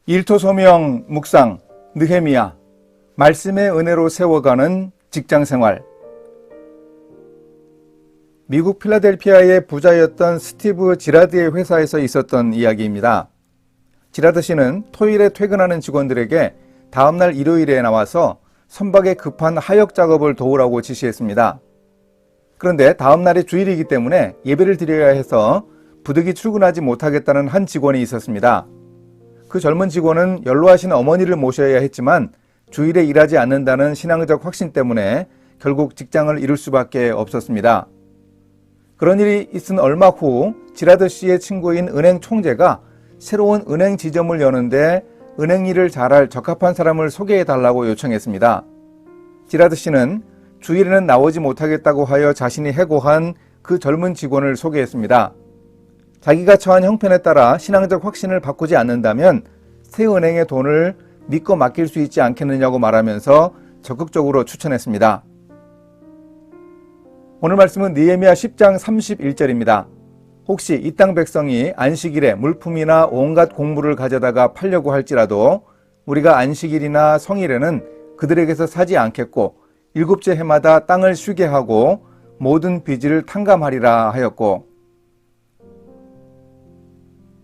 일토 소명 묵상 느헤미야, 말씀의 은혜로 세워가는 직장생활. 미국 필라델피아의 부자였던 스티브 지라드의 회사에서 있었던 이야기입니다. 지라드 씨는 토요일에 퇴근하는 직원들에게 다음날 일요일에 나와서 선박의 급한 하역 작업을 도우라고 지시했습니다. 그런데 다음날이 주일이기 때문에 예배를 드려야 해서 부득이 출근하지 못하겠다는 한 직원이 있었습니다. 그 젊은 직원은 연로하신 어머니를 모셔야 했지만 주일에 일하지 않는다는 신앙적 확신 때문에 결국 직장을 잃을 수밖에 없었습니다. 그런 일이 있은 얼마 후 지라드 씨의 친구인 은행 총재가 새로운 은행 지점을 여는데 은행 일을 잘할 적합한 사람을 소개해달라고 요청했습니다. 지라드 씨는 주일에는 나오지 못하겠다고 하여 자신이 해고한 그 젊은 직원을 소개했습니다. 자기가 처한 형편에 따라 신앙적 확신을 바꾸지 않는다면 새 은행의 돈을 믿고 맡길 수 있지 않겠느냐고 말하면서 적극적으로 추천했습니다. 오늘 말씀은 느헤미야 10장 31절입니다. 혹시 이 땅 백성이 안식일에 물품이나 온갖 곡물을 가져다가 팔려고 할지라도 우리가 안식일이나 성일에는 그들에게서 사지 않겠고 일곱째 해마다 땅을 쉬게 하고 모든 빚을 탕감하리라 하였고,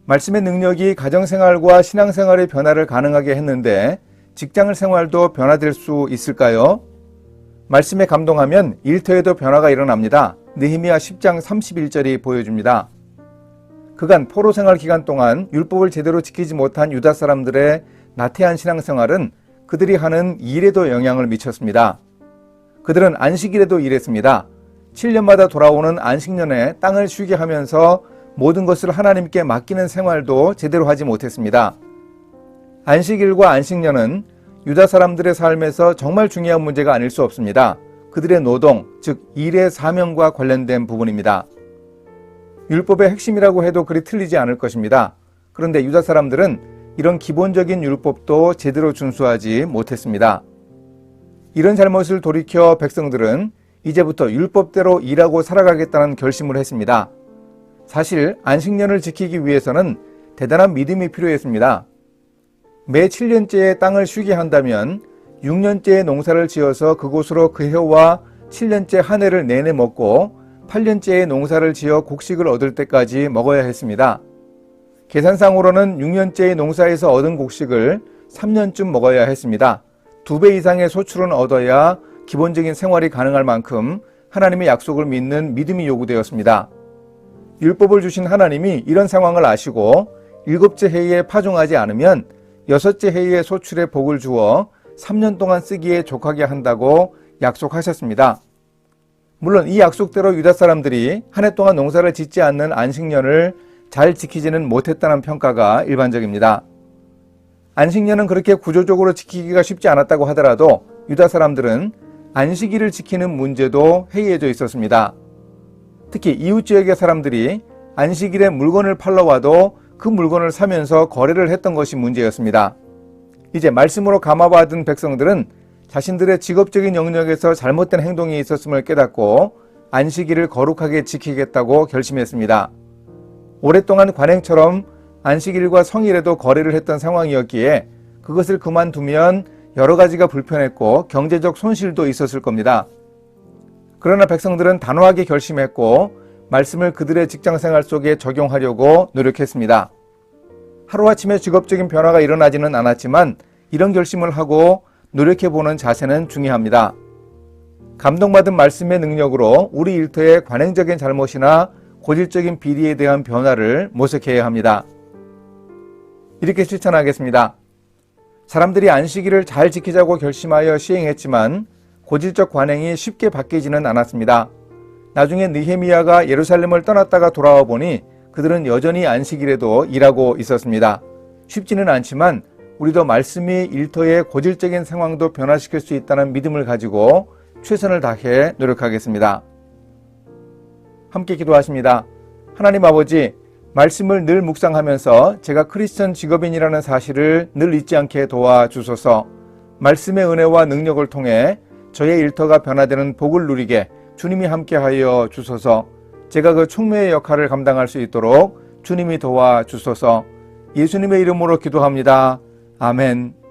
말씀의 능력이 가정생활과 신앙생활의 변화를 가능하게 했는데 직장 생활도 변화될 수 있을까요? 말씀에 감동하면 일터에도 변화가 일어납니다. 느헤미야 10장 31절이 보여줍니다. 그간 포로 생활 기간 동안 율법을 제대로 지키지 못한 유다 사람들의 나태한 신앙생활은 그들이 하는 일에도 영향을 미쳤습니다. 그들은 안식일에도 일했습니다. 7년마다 돌아오는 안식년에 땅을 쉬게 하면서 모든 것을 하나님께 맡기는 생활도 제대로 하지 못했습니다. 안식일과 안식년은 유다 사람들의 삶에서 정말 중요한 문제가 아닐 수 없습니다. 그들의 노동, 즉 일의 사명과 관련된 부분입니다. 율법의 핵심이라고 해도 그리 틀리지 않을 것입니다. 그런데 유다 사람들은 이런 기본적인 율법도 제대로 준수하지 못했습니다. 이런 잘못을 돌이켜 백성들은 이제부터 율법대로 일하고 살아가겠다는 결심을 했습니다. 사실 안식년을 지키기 위해서는 대단한 믿음이 필요했습니다. 매 7년째에 땅을 쉬게 한다면 6년째에 농사를 지어서 그곳으로 그 해와 7년째 한 해를 내내 먹고 8년째에 농사를 지어 곡식을 얻을 때까지 먹어야 했습니다. 계산상으로는 6년째의 농사에서 얻은 곡식을 3년쯤 먹어야 했습니다. 2배 이상의 소출은 얻어야 기본적인 생활이 가능할 만큼 하나님의 약속을 믿는 믿음이 요구되었습니다. 율법을 주신 하나님이 이런 상황을 아시고 7째 해에 파종하지 않으면 6째 해에 소출에 복을 주어 3년 동안 쓰기에 족하게 한다고 약속하셨습니다. 물론 이 약속대로 유다 사람들이 한 해 동안 농사를 짓지 않는 안식년을 잘 지키지는 못했다는 평가가 일반적입니다. 안식년은 그렇게 구조적으로 지키기가 쉽지 않았다고 하더라도 유다 사람들은 안식일을 지키는 문제도 해이해져 있었습니다. 특히 이웃 지역의 사람들이 안식일에 물건을 팔러 와도 그 물건을 사면서 거래를 했던 것이 문제였습니다. 이제 말씀으로 감화받은 백성들은 자신들의 직업적인 영역에서 잘못된 행동이 있었음을 깨닫고 안식일을 거룩하게 지키겠다고 결심했습니다. 오랫동안 관행처럼 안식일과 성일에도 거래를 했던 상황이었기에 그것을 그만두면 여러 가지가 불편했고 경제적 손실도 있었을 겁니다. 그러나 백성들은 단호하게 결심했고 말씀을 그들의 직장생활 속에 적용하려고 노력했습니다. 하루아침에 직업적인 변화가 일어나지는 않았지만 이런 결심을 하고 노력해보는 자세는 중요합니다. 감동받은 말씀의 능력으로 우리 일터의 관행적인 잘못이나 고질적인 비리에 대한 변화를 모색해야 합니다. 이렇게 실천하겠습니다. 사람들이 안식일을 잘 지키자고 결심하여 시행했지만 고질적 관행이 쉽게 바뀌지는 않았습니다. 나중에 느헤미야가 예루살렘을 떠났다가 돌아와 보니 그들은 여전히 안식일에도 일하고 있었습니다. 쉽지는 않지만 우리도 말씀이 일터의 고질적인 상황도 변화시킬 수 있다는 믿음을 가지고 최선을 다해 노력하겠습니다. 함께 기도하십니다. 하나님 아버지, 말씀을 늘 묵상하면서 제가 크리스천 직업인이라는 사실을 늘 잊지 않게 도와주소서. 말씀의 은혜와 능력을 통해 저의 일터가 변화되는 복을 누리게 주님이 함께하여 주소서. 제가 그 총매의 역할을 감당할 수 있도록 주님이 도와주소서. 예수님의 이름으로 기도합니다. 아멘.